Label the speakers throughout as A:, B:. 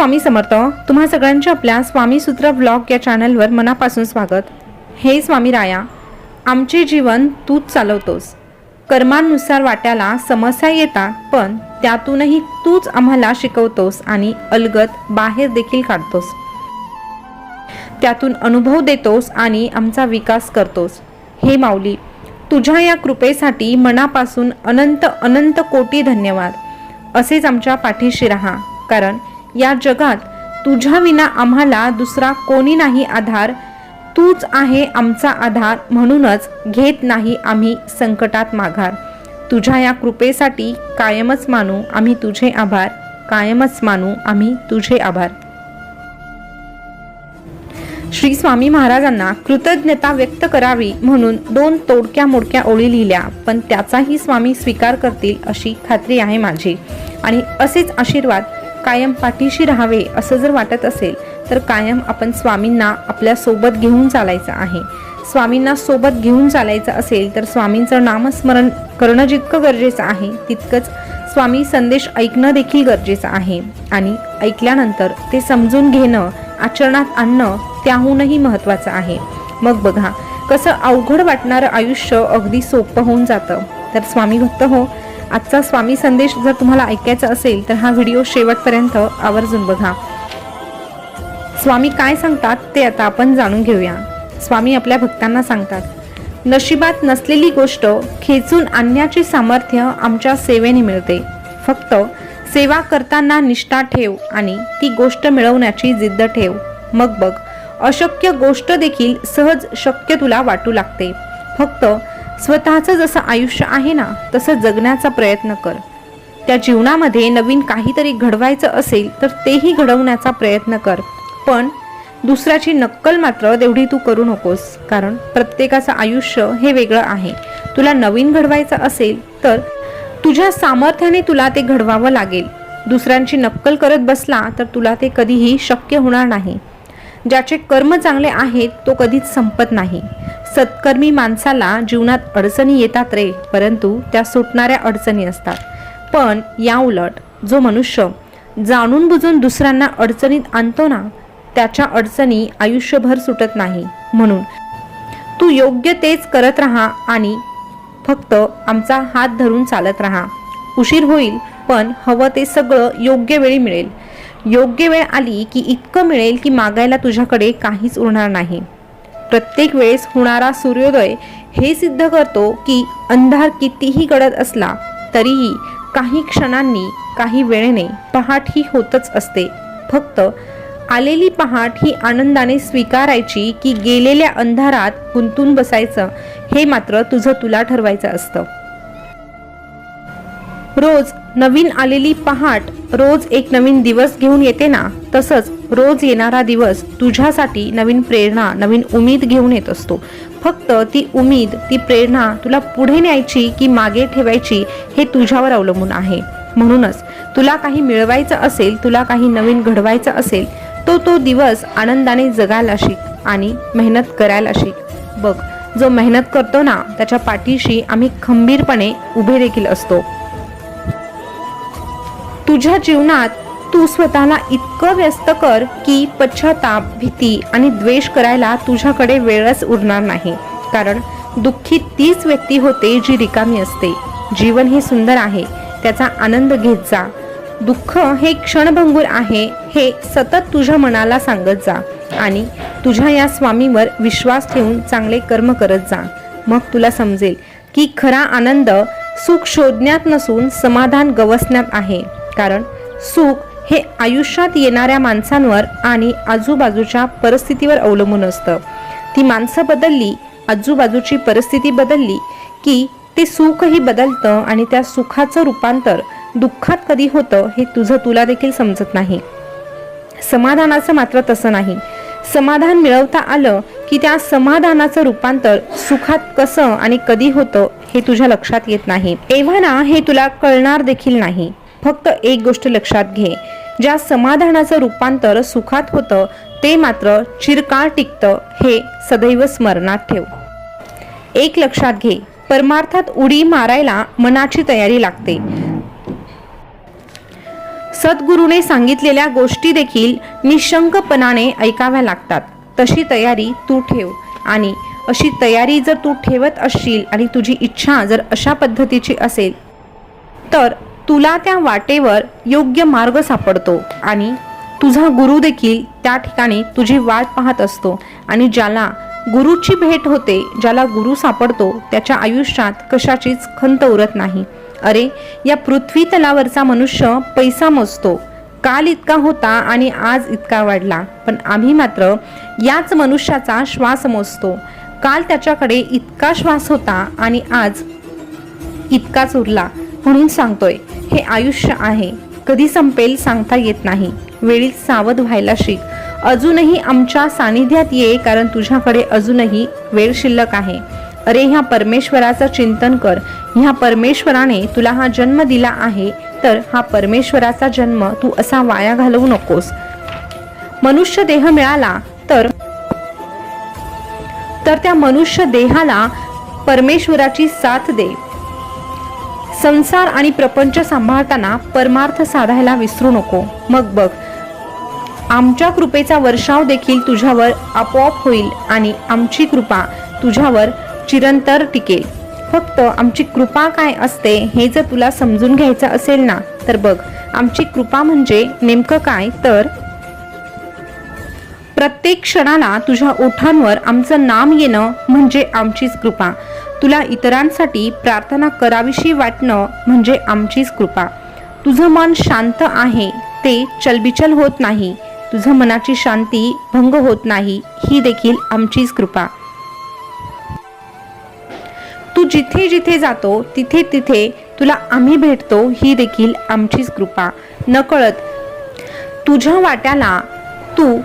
A: स्वामी समर्थ। तुम्हा सगळ्यांचे आपल्या स्वामी सूत्र व्लॉग या चॅनलवर मनापासून स्वागत। हे स्वामी राया, आमचे जीवन तूच चालवतोस। कर्मानुसार वाट्याला समस्या येतात, पण त्यातूनही तूच आम्हाला शिकवतोस आणि अलगद बाहेर देखील काढतोस। त्यातून अनुभव देतोस आणि आमचा विकास करतोस। हे माऊली, तुझ्या या कृपेसाठी मनापासून अनंत अनंत कोटी धन्यवाद। असेच आमच्या पाठीशी राहा, कारण या जगात तुझ्या विना आम्हाला दुसरा कोणी नाही आधार। तूच आहे आमचा आधार, म्हणूनच घेत नाही आम्ही संकटात माघार। तुझ्या या कृपेसाठी कायमच मानू आम्ही तुझे आभार, कायमच मानू आम्ही तुझे आभार। श्री स्वामी महाराजांना कृतज्ञता व्यक्त करावी म्हणून 2 तोडक्या मोडक्या ओळी लिहिल्या, पण त्याचाही स्वामी स्वीकार करतील अशी खात्री आहे माझी। आणि असेच आशीर्वाद कायम पाठीशी राहावे असं जर वाटत असेल तर कायम आपण स्वामींना आपल्या सोबत घेऊन चालायचं आहे। स्वामींना सोबत घेऊन चालायचं असेल तर स्वामींचं नामस्मरण करणं जितकं गरजेचं आहे, तितकंच स्वामी संदेश ऐकणं देखील गरजेचं आहे। आणि ऐकल्यानंतर ते समजून घेणं, आचरणात आणणं त्याहूनही महत्त्वाचं आहे। मग बघा कसं अवघड वाटणारं आयुष्य अगदी सोपं होऊन जातं। तर स्वामी भक्त हो, आजचा स्वामी संदेश जर तुम्हाला ऐकायचा असेल तर हा व्हिडिओ शेवटपर्यंत आवर्जून बघा। स्वामी काय सांगतात ते आता आपण जाणून घेऊया। स्वामी आपल्या भक्तांना सांगतात, नशिबात नसलेली गोष्ट खेचून आणण्याचे सामर्थ्य आमच्या सेवेने मिळते। फक्त सेवा करताना निष्ठा ठेव आणि ती गोष्ट मिळवण्याची जिद्द ठेव। मग बघ, अशक्य गोष्ट देखील सहज शक्य तुला वाटू लागते। फक्त स्वतःचं जसं आयुष्य आहे ना, तसं जगण्याचा प्रयत्न कर। त्या जीवनामध्ये नवीन काहीतरी घडवायचं असेल तर तेही घडवण्याचा प्रयत्न कर, पण दुसऱ्याची नक्कल मात्र तेवढी तू करू नकोस, कारण प्रत्येकाचं आयुष्य हे वेगळं आहे। तुला नवीन घडवायचं असेल तर तुझ्या सामर्थ्याने तुला ते घडवावं लागेल। दुसऱ्यांची नक्कल करत बसला तर तुला ते कधीही शक्य होणार नाही। ज्याचे कर्म चांगले आहेत तो कधीच संपत नाही। सत्कर्मी माणसाला जीवनात अडचणी येतात रे, परंतु त्या सुटणाऱ्या अडचणी असतात। पण या उलट जो मनुष्य जाणून बुजून दुसऱ्यांना अडचणीत आणतो ना, त्याच्या अडचणी आयुष्यभर सुटत नाही। म्हणून तू योग्य तेच करत राहा आणि फक्त आमचा हात धरून चालत राहा। उशीर होईल, पण हवं ते सगळं योग्य वेळी मिळेल। योग्य वेळ आली की इतकं मिळेल की मागायला तुझ्याकडे काहीच उरणार नाही। प्रत्येक वेळेस होणारा सूर्योदय हे सिद्ध करतो की अंधार कितीही गडद असला तरीही काही क्षणांनी, काही वेळेने पहाट ही होतच असते। फक्त आलेली पहाट ही आनंदाने स्वीकारायची की गेलेल्या अंधारात गुंतून बसायचं, हे मात्र तुझं तुला ठरवायचं असतं। रोज नवीन आलेली पहाट रोज एक नवीन दिवस घेऊन येते ना, तसंच रोज येणारा दिवस तुझ्यासाठी नवीन प्रेरणा, नवीन उमेद घेऊन येत असतो। फक्त ती उमेद, ती प्रेरणा तुला पुढे न्यायची की मागे ठेवायची हे तुझ्यावर अवलंबून आहे। म्हणूनच तुला काही मिळवायचं असेल, तुला काही नवीन घडवायचं असेल, तो दिवस आनंदाने जगायला शिक आणि मेहनत करायला शिक। बघ, जो मेहनत करतो ना त्याच्या पाठीशी आम्ही खंबीरपणे उभे देखील असतो। तुझ्या जीवनात तू स्वतःला इतकं व्यस्त कर की पश्चाताप, भीती आणि द्वेष करायला तुझ्याकडे वेळच उरणार नाही। कारण दुःखी तीच व्यक्ती होते जी रिकामी असते। जीवन हे सुंदर आहे, त्याचा आनंद घेत जा। दुःख हे क्षणभंगूर आहे हे सतत तुझ्या मनाला सांगत जा आणि तुझ्या या स्वामीवर विश्वास ठेवून चांगले कर्म करत जा। मग तुला समजेल की खरा आनंद सुख शोधण्यात नसून समाधान गवसण्यात आहे। कारण सुख हे आयुष्यात येणाऱ्या माणसांवर आणि आजूबाजूच्या परिस्थितीवर अवलंबून असतं। ती माणसं बदलली, आजूबाजूची परिस्थिती बदलली की ते सुखही बदलतं आणि त्या सुखाचं रूपांतर दुःखात कधी होतं हे तुझं तुला देखील समजत नाही। समाधानाचं मात्र तसं नाही। समाधान मिळवता आलं की त्या समाधानाचं रूपांतर सुखात कसं आणि कधी होतं हे तुझ्या लक्षात येत नाही। एव्हाना हे तुला कळणार देखील नाही। फक्त एक गोष्ट लक्षात घे, ज्या समाधानाचं रूपांतर सुखात होतं ते मात्र चिरकाळ टिकतं, हे सदैव स्मरणात ठेव। एक लक्षात घे, परमार्थात उडी मारायला मनाची तयारी लागते। सद्गुरूने सांगितलेल्या गोष्टी देखील निशंकपणाने ऐकाव्या लागतात. तशी तयारी तू ठेव आणि अशी तयारी जर तू ठेवत असशील आणि तुझी इच्छा जर अशा पद्धतीची असेल तर तुला त्या वाटेवर योग्य मार्ग सापडतो आणि तुझा गुरु देखील त्या ठिकाणी तुझी वाट पाहत असतो. आणि ज्याला गुरुची भेट होते, ज्याला गुरु सापडतो, त्याच्या आयुष्यात कशाचीच खंत उरत नाही. अरे, या पृथ्वी तलावरचा मनुष्य पैसा मोजतो. काल इतका होता आणि आज इतका वाढला, पण आम्ही मात्र याच मनुष्याचा श्वास मोजतो. काल त्याच्याकडे इतका श्वास होता आणि आज इतकाच उरला. म्हणून सांगतोय, हे आयुष्य आहे, कधी संपेल सांगता येत नाही. वेळीच सावध व्हायला शिक. अजूनही आमच्या सानिध्यात ये, कारण तुझ्याकडे अजूनही वेळ शिल्लक आहे. अरे, ह्या परमेश्वराचं चिंतन कर. ह्या परमेश्वराने तुला हा जन्म दिला आहे, तर हा परमेश्वराचा जन्म तू असा वाया घालवू नकोस. मनुष्य देह मिळाला तर त्या मनुष्य देहाला परमेश्वराची साथ दे. संसार आणि प्रपंच सांभाळताना परमार्थ साधायला विसरू नको. मग बघ, आमच्या कृपेचा वर्षाव देखील तुझ्यावर आपोआप होईल आणि आमची कृपा तुझ्यावर चिरंतर टिकेल. फक्त आमची कृपा काय असते हे जर तुला समजून घ्यायचं असेल ना, तर बघ, आमची कृपा म्हणजे नेमकं काय, तर प्रत्येक क्षणाला तुझ्या ओठांवर आमचं नाम येणं म्हणजे आमचीच कृपा. तुला इतरांसाठी प्रार्थना करावीशी वाटणं म्हणजे आमचीच कृपा. तुझं मन शांत आहे, ते चलबिचल होत नाही, तुझं मनाची शांती भंग होत नाही, ही देखील आमचीच कृपा. तू जिथे जिथे जातो तिथे तिथे तुला आम्ही भेटतो, ही देखील आमचीच कृपा. नकळत तुझ्या वाट्याला तू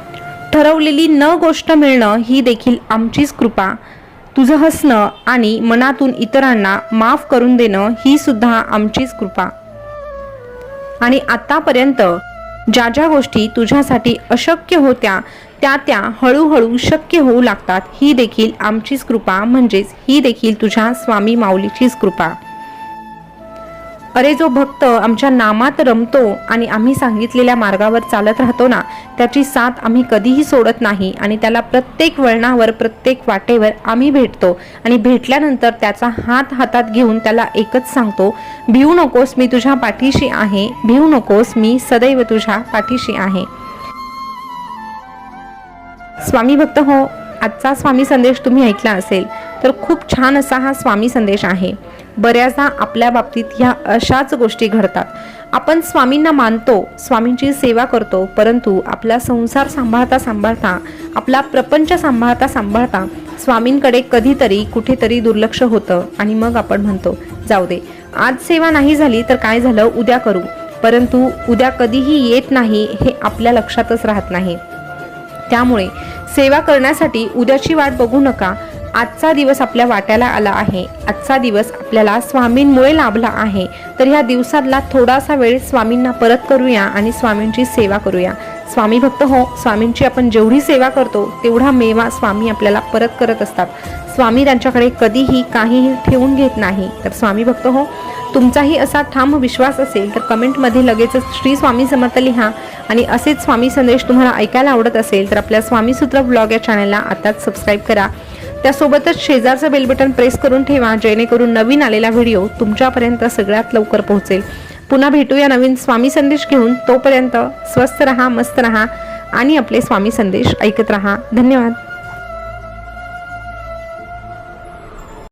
A: ठरवलेली न गोष्ट मिळणं, ही देखील आमचीच कृपा. तुझं हसणं आणि मनातून इतरांना माफ करून देणं, ही सुद्धा आमचीच कृपा. आणि आतापर्यंत ज्या ज्या गोष्टी तुझ्यासाठी अशक्य होत्या त्या हळूहळू शक्य होऊ लागतात, ही देखील आमचीच कृपा. म्हणजेच ही देखील तुझ्या स्वामी माऊलीचीच कृपा. अरे, जो भक्त आमच्या नामात रमतो आणि आम्ही सांगितलेल्या मार्गावर चालत राहतो ना, त्याची साथ आम्ही कधीही सोडत नाही आणि त्याला प्रत्येक वळणावर, प्रत्येक वाटेवर आम्ही भेटतो. आणि भेटल्यानंतर त्याचा हात हातात घेऊन त्याला एकच सांगतो, भिवू नकोस, मी तुझ्या पाठीशी आहे. भिवू नकोस, मी सदैव तुझ्या पाठीशी आहे. स्वामी भक्त हो, आजचा स्वामी संदेश तुम्ही ऐकला असेल तर खूप छान असा हा स्वामी संदेश आहे. बऱ्याचदा आपल्या बाबतीत ह्या अशाच गोष्टी घडतात. आपण स्वामींना मानतो, स्वामींची सेवा करतो, परंतु आपला संसार सांभाळता सांभाळता, आपला प्रपंच सांभाळता सांभाळता स्वामींकडे कधीतरी कुठेतरी दुर्लक्ष होतं आणि मग आपण म्हणतो, जाऊ दे, आज सेवा नाही झाली तर काय झालं, उद्या करू. परंतु उद्या कधीही येत नाही हे आपल्या लक्षातच राहत नाही. त्यामुळे सेवा करण्यासाठी उद्याची वाट बघू नका. आजचा दिवस आपल्या वाट्याला आला आहे, आजचा दिवस आपल्याला स्वामींमुळे लाभला आहे, तर ह्या दिवसातला थोडासा वेळ स्वामींना परत करूया आणि स्वामींची सेवा करूया. स्वामी भक्त हो, स्वामींची आपण जेवढी सेवा करतो तेवढा मेवा स्वामी आपल्याला परत करत असतात. स्वामी त्यांच्याकडे कधीही काहीही ठेवून घेत नाही. तर स्वामी भक्त हो, तुमचाही असा ठाम विश्वास असेल तर कमेंटमध्ये लगेचच श्री स्वामी समर्थ लिहा. आणि असेच स्वामी संदेश तुम्हाला ऐकायला आवडत असेल तर आपल्या स्वामीसूत्र ब्लॉग या चॅनलला आताच सबस्क्राईब करा. त्यासोबतच शेजारचं बेल बटन प्रेस करून ठेवा, जेणेकरून नवीन आलेला व्हिडिओ तुमच्यापर्यंत सगळ्यात लवकर पोहोचेल. पुन्हा भेटूया नवीन स्वामी संदेश घेऊन. तोपर्यंत स्वस्थ रहा, मस्त रहा आणि आपले स्वामी संदेश ऐकत रहा. धन्यवाद.